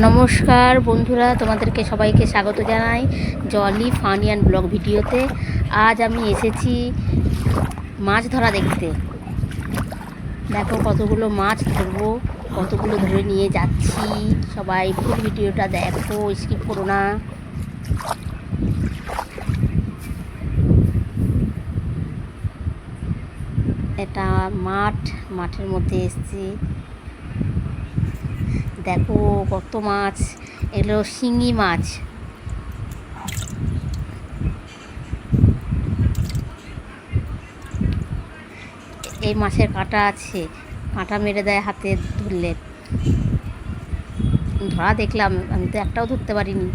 নমস্কার বন্ধুরা, তোমাদেরকে সবাইকে স্বাগত জানাই জলি ফানি অ্যান্ড ব্লগ ভিডিওতে। আজ আমি এসেছি মাছ ধরা দেখতে। দেখো কতগুলো মাছ ধরবো, কতগুলো ধরে নিয়ে যাচ্ছি। সবাই ফুল ভিডিওটা দেখো, স্কিপ করো না। এটা মাঠের মধ্যে এসেছি। দেখো কত মাছ, এগুলো শিঙি মাছ। এই মাছের কাঁটা আছে, কাঁটা মেরে দেয় হাতে ধরলে। ধরা দেখলাম, আমি তো একটাও ধরতে পারিনি।